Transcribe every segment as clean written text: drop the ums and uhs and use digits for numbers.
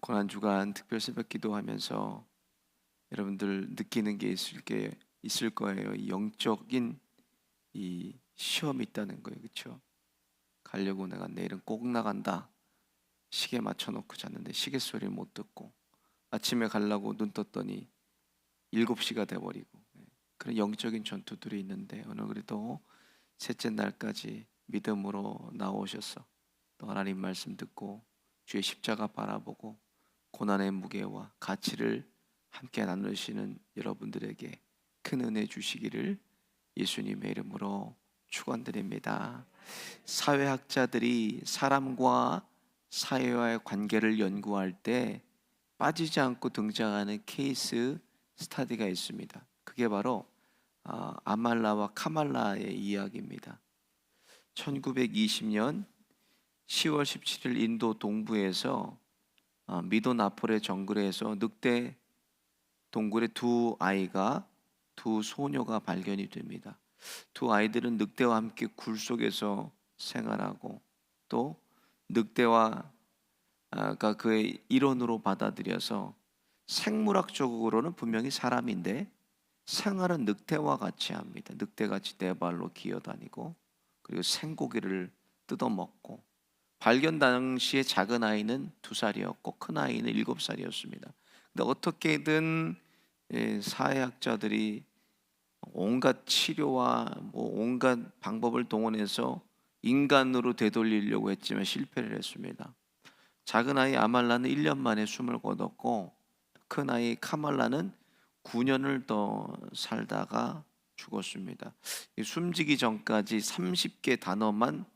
고난주간 특별 새벽 기도하면서 여러분들 느끼는 게 있을 거예요. 이 영적인 이 시험이 있다는 거예요. 그렇죠? 가려고 내가 내일은 꼭 나간다. 시계 맞춰놓고 잤는데 시계 소리를 못 듣고 아침에 가려고 눈 떴더니 7시가 돼버리고, 그런 영적인 전투들이 있는데 오늘 그래도 셋째 날까지 믿음으로 나오셔서 또 하나님 말씀 듣고 주의 십자가 바라보고 고난의 무게와 가치를 함께 나누시는 여러분들에게 큰 은혜 주시기를 예수님의 이름으로 축원드립니다. 사회학자들이 사람과 사회와의 관계를 연구할 때 빠지지 않고 등장하는 케이스 스터디가 있습니다. 그게 바로 아말라와 카말라의 이야기입니다. 1920년 10월 17일 인도 동부에서 미도 나폴의 정글에서 늑대 동굴에 두 소녀가 발견이 됩니다. 두 아이들은 늑대와 함께 굴 속에서 생활하고 또 늑대와 그의 일원으로 받아들여서 생물학적으로는 분명히 사람인데 생활은 늑대와 같이 합니다. 늑대같이 네 발로 기어다니고 그리고 생고기를 뜯어먹고, 발견 당시에 작은 아이는 2살이었고 큰 아이는 7살이었습니다. 근데 어떻게든 사회학자들이 온갖 치료와 온갖 방법을 동원해서 인간으로 되돌리려고 했지만 실패를 했습니다. 작은 아이 아말라는 1년 만에 숨을 거뒀고 큰 아이 카말라는 9년을 더 살다가 죽었습니다. 숨지기 전까지 30개 단어만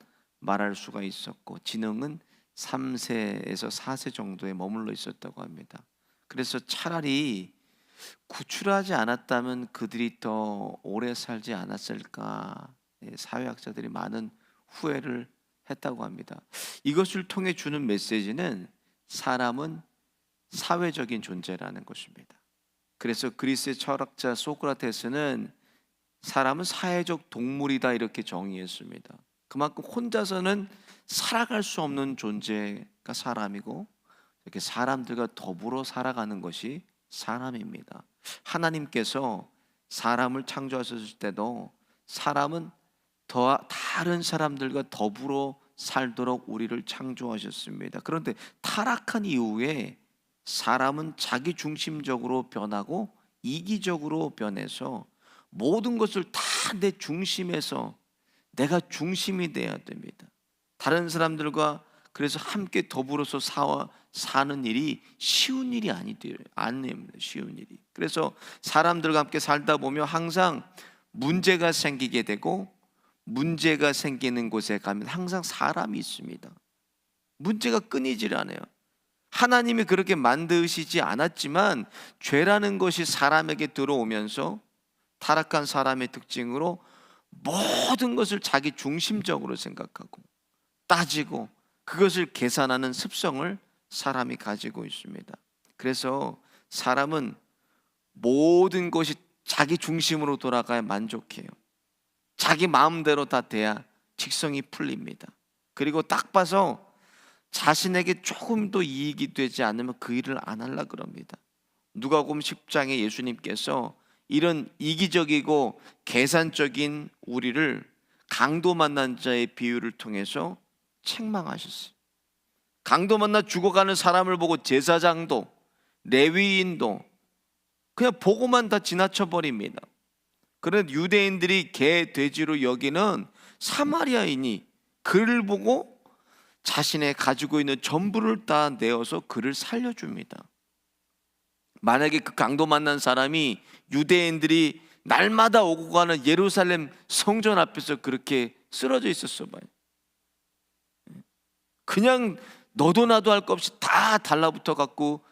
말할 수가 있었고 지능은 3세에서 4세 정도에 머물러 있었다고 합니다. 그래서 차라리 구출하지 않았다면 그들이 더 오래 살지 않았을까, 사회학자들이 많은 후회를 했다고 합니다. 이것을 통해 주는 메시지는 사람은 사회적인 존재라는 것입니다. 그래서 그리스의 철학자 소크라테스는 사람은 사회적 동물이다 이렇게 정의했습니다. 그만큼 혼자서는 살아갈 수 없는 존재가 사람이고 이렇게 사람들과 더불어 살아가는 것이 사람입니다. 하나님께서 사람을 창조하셨을 때도 사람은 더 다른 사람들과 더불어 살도록 우리를 창조하셨습니다. 그런데 타락한 이후에 사람은 자기 중심적으로 변하고 이기적으로 변해서 모든 것을 다 내 중심에서 내가 중심이 돼야 됩니다. 다른 사람들과 그래서 함께 더불어서 사는 일이 쉬운 일이 아닙니다. 쉬운 일이. 그래서 사람들과 함께 살다 보면 항상 문제가 생기게 되고, 문제가 생기는 곳에 가면 항상 사람이 있습니다. 문제가 끊이질 않아요. 하나님이 그렇게 만드시지 않았지만 죄라는 것이 사람에게 들어오면서 타락한 사람의 특징으로 모든 것을 자기 중심적으로 생각하고 따지고 그것을 계산하는 습성을 사람이 가지고 있습니다. 그래서 사람은 모든 것이 자기 중심으로 돌아가야 만족해요. 자기 마음대로 다 돼야 직성이 풀립니다. 그리고 딱 봐서 자신에게 조금도 이익이 되지 않으면 그 일을 안 하려고 그럽니다. 누가복음 10장에 예수님께서 이런 이기적이고 계산적인 우리를 강도 만난 자의 비유를 통해서 책망하셨어요. 강도 만나 죽어가는 사람을 보고 제사장도 레위인도 그냥 보고만 다 지나쳐 버립니다. 그런데 유대인들이 개, 돼지로 여기는 사마리아인이 그를 보고 자신의 가지고 있는 전부를 다 내어서 그를 살려줍니다. 만약에 그 강도 만난 사람이 유대인들이 날마다 오고 가는 예루살렘 성전 앞에서 그렇게 쓰러져 있었어 봐요. 그냥 너도 나도 할 것 없이 다 달라붙어 갖고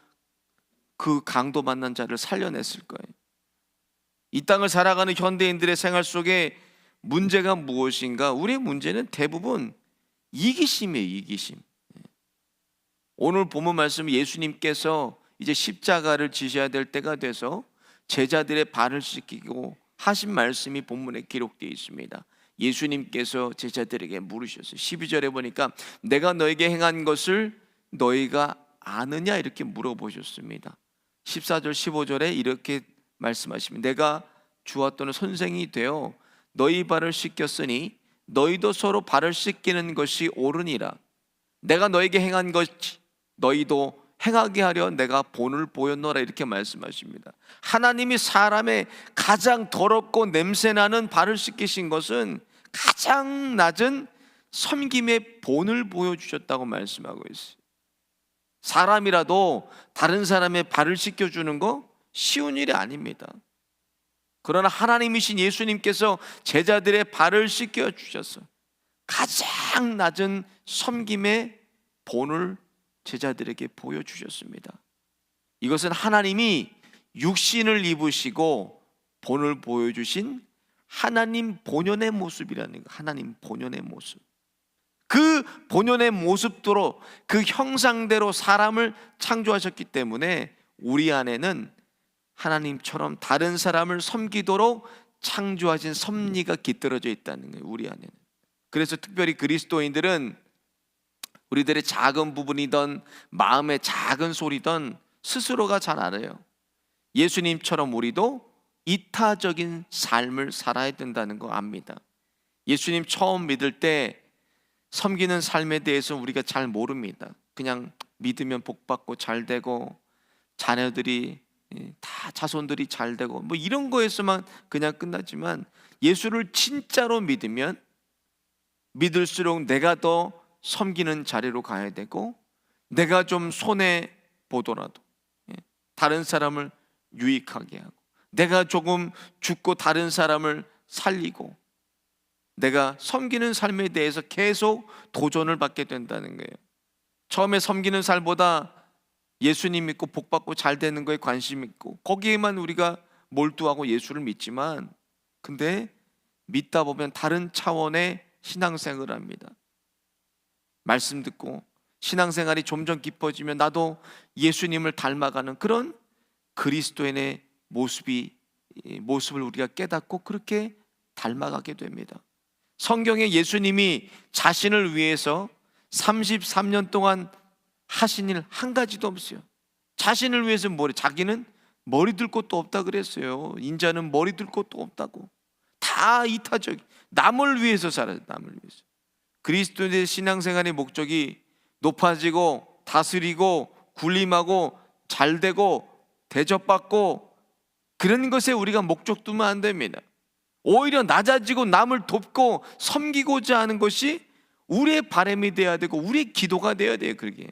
그 강도 만난 자를 살려냈을 거예요. 이 땅을 살아가는 현대인들의 생활 속에 문제가 무엇인가? 우리의 문제는 대부분 이기심이에요. 이기심. 오늘 본문 말씀, 예수님께서 이제 십자가를 지셔야 될 때가 돼서 제자들의 발을 씻기고 하신 말씀이 본문에 기록되어 있습니다. 예수님께서 제자들에게 물으셨어요. 12절에 보니까 내가 너에게 행한 것을 너희가 아느냐 이렇게 물어보셨습니다. 14절 15절에 이렇게 말씀하십니다. 내가 주와 또는 선생이 되어 너희 발을 씻겼으니 너희도 서로 발을 씻기는 것이 옳으니라. 내가 너에게 행한 것 너희도 행하게 하려 내가 본을 보였노라 이렇게 말씀하십니다. 하나님이 사람의 가장 더럽고 냄새나는 발을 씻기신 것은 가장 낮은 섬김의 본을 보여주셨다고 말씀하고 있어요. 사람이라도 다른 사람의 발을 씻겨주는 거 쉬운 일이 아닙니다. 그러나 하나님이신 예수님께서 제자들의 발을 씻겨주셔서 가장 낮은 섬김의 본을 제자들에게 보여주셨습니다. 이것은 하나님이 육신을 입으시고 본을 보여주신 하나님 본연의 모습이라는 거예요. 하나님 본연의 모습. 그 본연의 모습대로 그 형상대로 사람을 창조하셨기 때문에 우리 안에는 하나님처럼 다른 사람을 섬기도록 창조하신 섭리가 깃들어져 있다는 거예요. 우리 안에는. 그래서 특별히 그리스도인들은 우리들의 작은 부분이든 마음의 작은 소리든 스스로가 잘 알아요. 예수님처럼 우리도 이타적인 삶을 살아야 된다는 거 압니다. 예수님 처음 믿을 때 섬기는 삶에 대해서 우리가 잘 모릅니다. 그냥 믿으면 복받고 잘 되고 자녀들이 다 자손들이 잘 되고 뭐 이런 거에서만 그냥 끝나지만 예수를 진짜로 믿으면 믿을수록 내가 더 섬기는 자리로 가야 되고 내가 좀 손해 보더라도 다른 사람을 유익하게 하고 내가 조금 죽고 다른 사람을 살리고 내가 섬기는 삶에 대해서 계속 도전을 받게 된다는 거예요. 처음에 섬기는 삶보다 예수님 믿고 복받고 잘 되는 거에 관심 있고 거기에만 우리가 몰두하고 예수를 믿지만 근데 믿다 보면 다른 차원의 신앙생활을 합니다. 말씀 듣고 신앙생활이 점점 깊어지면 나도 예수님을 닮아가는 그런 그리스도인의 모습을 우리가 깨닫고 그렇게 닮아가게 됩니다. 성경에 예수님이 자신을 위해서 33년 동안 하신 일 한 가지도 없어요. 자신을 위해서 자기는 머리 들 곳도 없다 그랬어요. 인자는 머리 들 곳도 없다고. 다 이타적, 남을 위해서 살아요. 남을 위해서. 그리스도의 신앙생활의 목적이 높아지고 다스리고 군림하고 잘되고 대접받고 그런 것에 우리가 목적 두면 안 됩니다. 오히려 낮아지고 남을 돕고 섬기고자 하는 것이 우리의 바람이 돼야 되고 우리의 기도가 돼야 돼요. 그게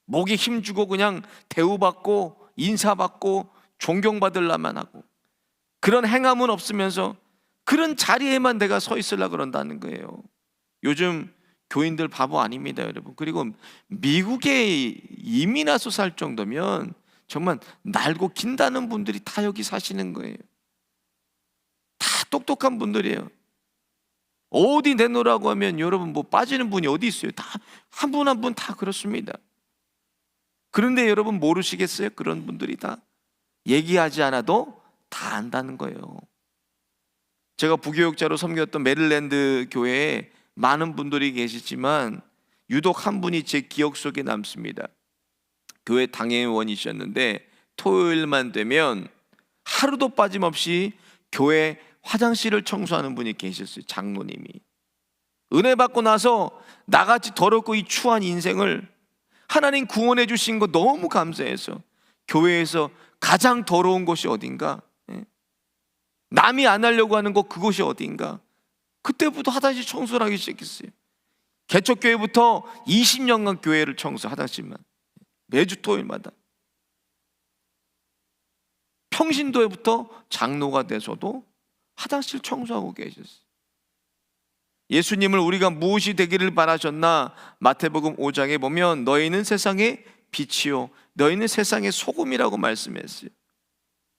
목에 힘주고 그냥 대우받고 인사받고 존경받으려만 하고 그런 행함은 없으면서 그런 자리에만 내가 서 있으려고 그런다는 거예요. 요즘 교인들 바보 아닙니다, 여러분. 그리고 미국에 이민 와서 살 정도면 정말 날고 긴다는 분들이 다 여기 사시는 거예요. 다 똑똑한 분들이에요. 어디 내놓으라고 하면 여러분 뭐 빠지는 분이 어디 있어요? 다 한 분 한 분 다 그렇습니다. 그런데 여러분 모르시겠어요? 그런 분들이 다 얘기하지 않아도 다 안다는 거예요. 제가 부교육자로 섬겼던 메릴랜드 교회에 많은 분들이 계시지만 유독 한 분이 제 기억 속에 남습니다. 교회 당회의원이셨는데 토요일만 되면 하루도 빠짐없이 교회 화장실을 청소하는 분이 계셨어요. 장로님이. 은혜 받고 나서 나같이 더럽고 이 추한 인생을 하나님 구원해 주신 거 너무 감사해서 교회에서 가장 더러운 곳이 어딘가, 남이 안 하려고 하는 거 그것이 어딘가, 그때부터 화장실 청소를 하기 시작했어요. 개척교회부터 20년간 교회를 청소, 화장실만 매주 토요일마다. 평신도에부터 장로가 돼서도 화장실 청소하고 계셨어요. 예수님을 우리가 무엇이 되기를 바라셨나? 마태복음 5장에 보면 너희는 세상의 빛이요 너희는 세상의 소금이라고 말씀했어요.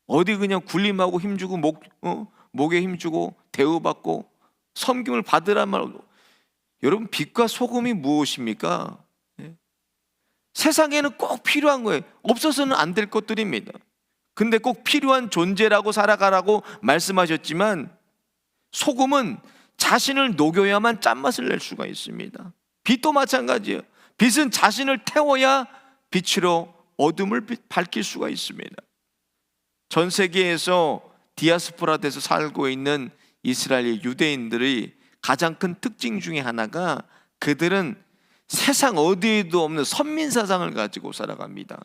어디 그냥 군림하고 힘주고 목에 힘주고 대우받고 섬김을 받으란 말로. 여러분 빛과 소금이 무엇입니까? 세상에는 꼭 필요한 거예요. 없어서는 안 될 것들입니다. 근데 꼭 필요한 존재라고 살아가라고 말씀하셨지만 소금은 자신을 녹여야만 짠맛을 낼 수가 있습니다. 빛도 마찬가지예요. 빛은 자신을 태워야 빛으로 어둠을 밝힐 수가 있습니다. 전 세계에서 디아스포라 돼서 살고 있는 이스라엘 유대인들의 가장 큰 특징 중에 하나가 그들은 세상 어디에도 없는 선민사상을 가지고 살아갑니다.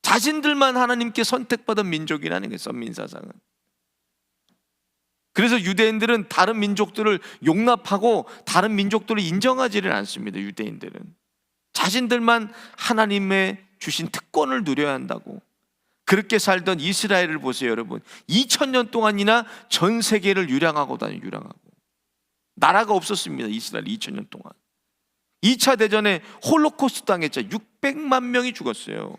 자신들만 하나님께 선택받은 민족이라는 게 선민사상은. 그래서 유대인들은 다른 민족들을 용납하고 다른 민족들을 인정하지를 않습니다. 유대인들은 자신들만 하나님의 주신 특권을 누려야 한다고. 그렇게 살던 이스라엘을 보세요, 여러분. 2000년 동안이나 전 세계를 유랑하고 다녀요. 유랑하고. 나라가 없었습니다. 이스라엘 2000년 동안. 2차 대전에 홀로코스트 당했죠. 600만 명이 죽었어요.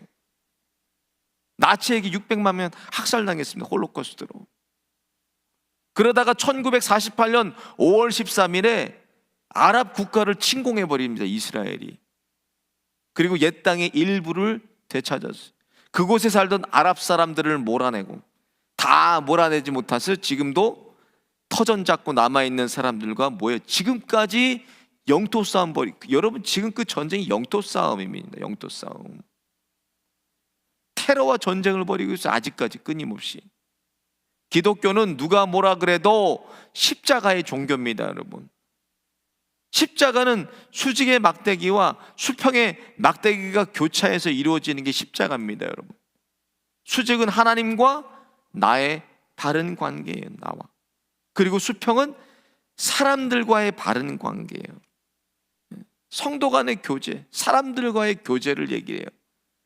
나치에게 600만 명 학살당했습니다. 홀로코스트로. 그러다가 1948년 5월 13일에 아랍 국가를 침공해버립니다. 이스라엘이. 그리고 옛 땅의 일부를 되찾았어요. 그곳에 살던 아랍 사람들을 몰아내고, 다 몰아내지 못해서 지금도 터전 잡고 남아있는 사람들과 모여 지금까지 영토 싸움 벌이고. 여러분, 지금 그 전쟁이 영토 싸움입니다. 영토 싸움. 테러와 전쟁을 벌이고 있어요. 아직까지 끊임없이. 기독교는 누가 뭐라 그래도 십자가의 종교입니다, 여러분. 십자가는 수직의 막대기와 수평의 막대기가 교차해서 이루어지는 게 십자가입니다, 여러분. 수직은 하나님과 나의 바른 관계예요, 나와. 그리고 수평은 사람들과의 바른 관계예요. 성도 간의 교제, 사람들과의 교제를 얘기해요.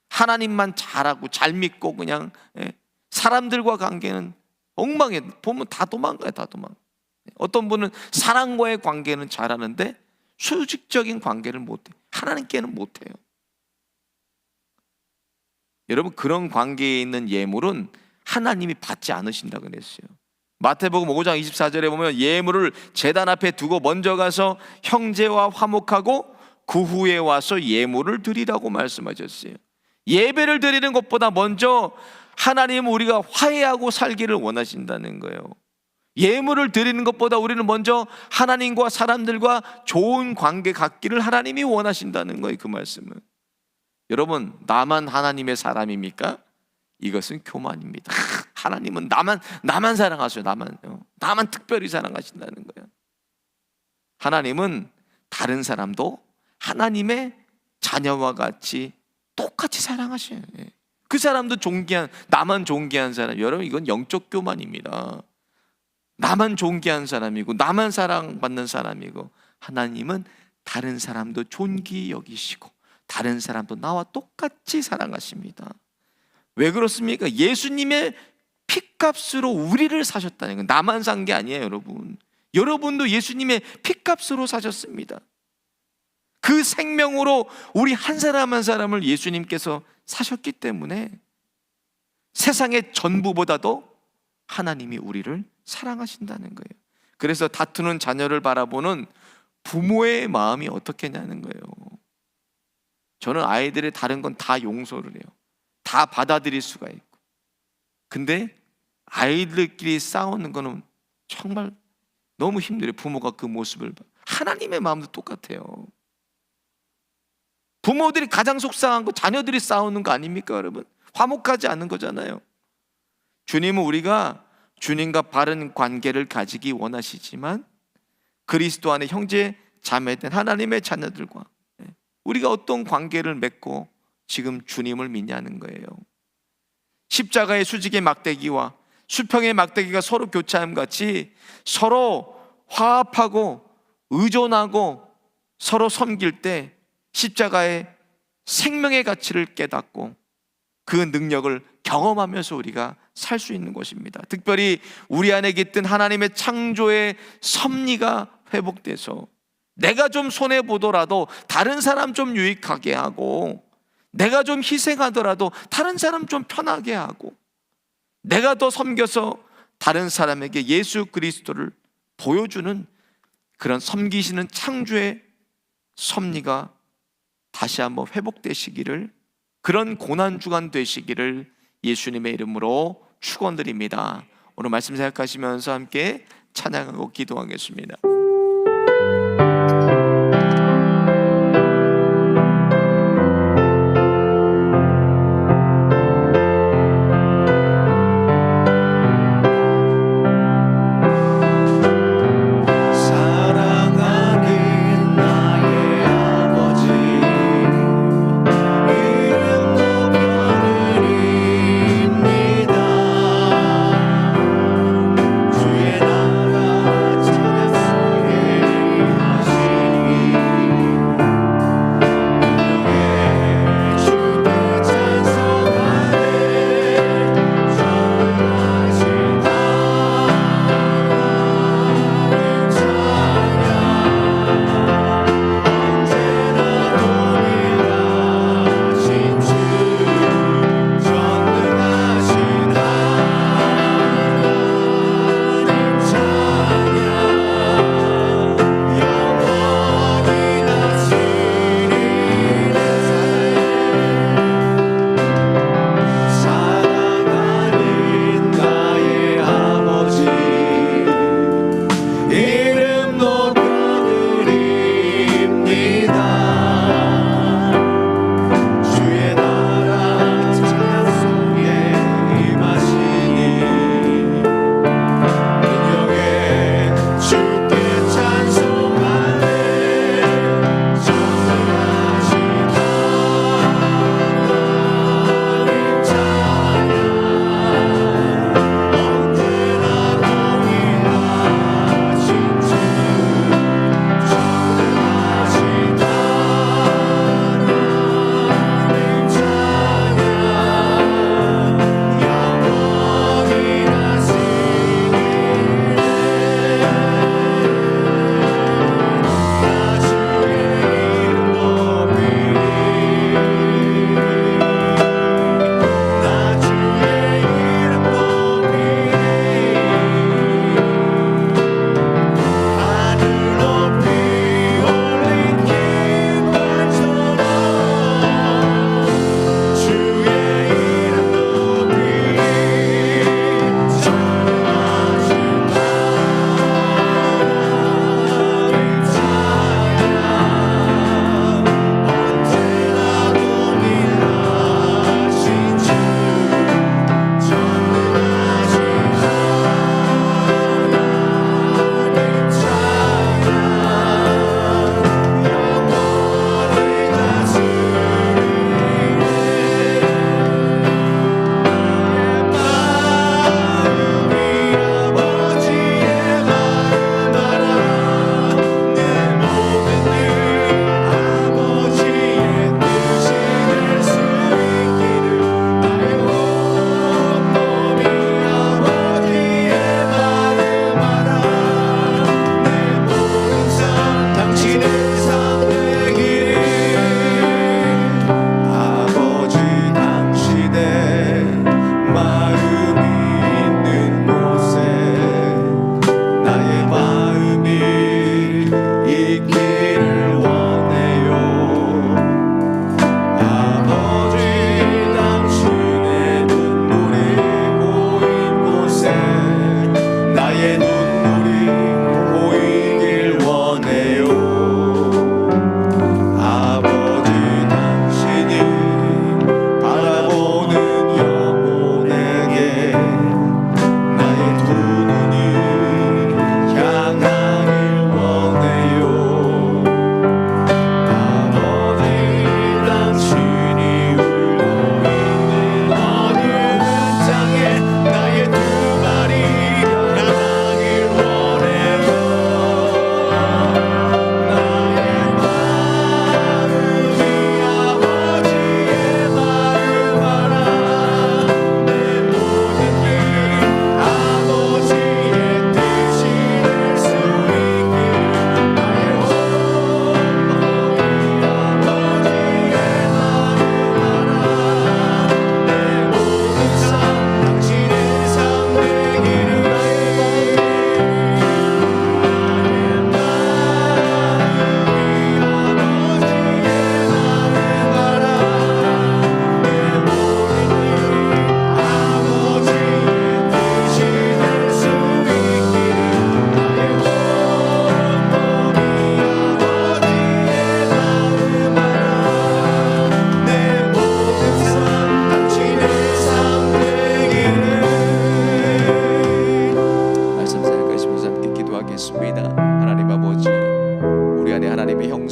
하나님만 잘하고 잘 믿고 그냥 사람들과 관계는 엉망해. 보면 다 도망가요, 다 도망. 어떤 분은 사랑과의 관계는 잘하는데 수직적인 관계를 못해. 하나님께는 못해요. 여러분, 그런 관계에 있는 예물은 하나님이 받지 않으신다고 그랬어요. 마태복음 5장 24절에 보면 예물을 제단 앞에 두고 먼저 가서 형제와 화목하고 그 후에 와서 예물을 드리라고 말씀하셨어요. 예배를 드리는 것보다 먼저 하나님은 우리가 화해하고 살기를 원하신다는 거예요. 예물을 드리는 것보다 우리는 먼저 하나님과 사람들과 좋은 관계 갖기를 하나님이 원하신다는 거예요. 그 말씀은. 여러분, 나만 하나님의 사람입니까? 이것은 교만입니다. 하나님은 나만 사랑하세요. 나만 특별히 사랑하신다는 거예요. 하나님은 다른 사람도 하나님의 자녀와 같이 똑같이 사랑하셔요. 그 사람도 나만 존귀한 사람. 여러분, 이건 영적 교만입니다. 나만 존귀한 사람이고 나만 사랑받는 사람이고, 하나님은 다른 사람도 존귀 여기시고 다른 사람도 나와 똑같이 사랑하십니다. 왜 그렇습니까? 예수님의 피값으로 우리를 사셨다는 건 나만 산 게 아니에요, 여러분. 여러분도 예수님의 피값으로 사셨습니다. 그 생명으로 우리 한 사람 한 사람을 예수님께서 사셨기 때문에 세상의 전부보다도 하나님이 우리를 사랑하신다는 거예요. 그래서 다투는 자녀를 바라보는 부모의 마음이 어떻겠냐는 거예요. 저는 아이들의 다른 건 다 용서를 해요. 다 받아들일 수가 있고. 근데 아이들끼리 싸우는 거는 정말 너무 힘들어요. 부모가 그 모습을 봐. 하나님의 마음도 똑같아요. 부모들이 가장 속상한 거 자녀들이 싸우는 거 아닙니까, 여러분? 화목하지 않는 거잖아요. 주님은 우리가 주님과 바른 관계를 가지기 원하시지만 그리스도 안에 형제 자매된 하나님의 자녀들과 우리가 어떤 관계를 맺고 지금 주님을 믿냐는 거예요. 십자가의 수직의 막대기와 수평의 막대기가 서로 교차함 같이 서로 화합하고 의존하고 서로 섬길 때 십자가의 생명의 가치를 깨닫고 그 능력을 경험하면서 우리가 살 수 있는 것입니다. 특별히 우리 안에 깃든 하나님의 창조의 섭리가 회복돼서 내가 좀 손해보더라도 다른 사람 좀 유익하게 하고, 내가 좀 희생하더라도 다른 사람 좀 편하게 하고, 내가 더 섬겨서 다른 사람에게 예수 그리스도를 보여주는 그런 섬기시는 창조의 섭리가 다시 한번 회복되시기를, 그런 고난주간 되시기를 예수님의 이름으로 축원드립니다. 오늘 말씀 생각하시면서 함께 찬양하고 기도하겠습니다.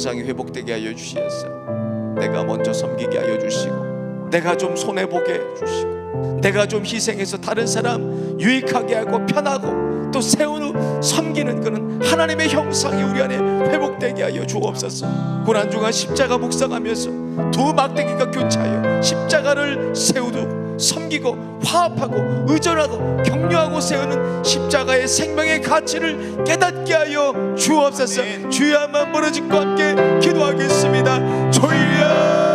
형상이 회복되게 하여 주시옵소서. 내가 먼저 섬기게 하여 주시고, 내가 좀 손해보게 해 주시고, 내가 좀 희생해서 다른 사람 유익하게 하고 편하고 또 세우는 섬기는 그런 하나님의 형상이 우리 안에 회복되게 하여 주옵소서. 고난주간 십자가 묵상하면서 두 막대기가 교차하여 십자가를 세우고 섬기고 화합하고 의존하고 격려하고 세우는 십자가의 생명의 가치를 깨닫게 하여 주옵소서. 주여 한번 부르짖고 함께 기도하겠습니다. 주여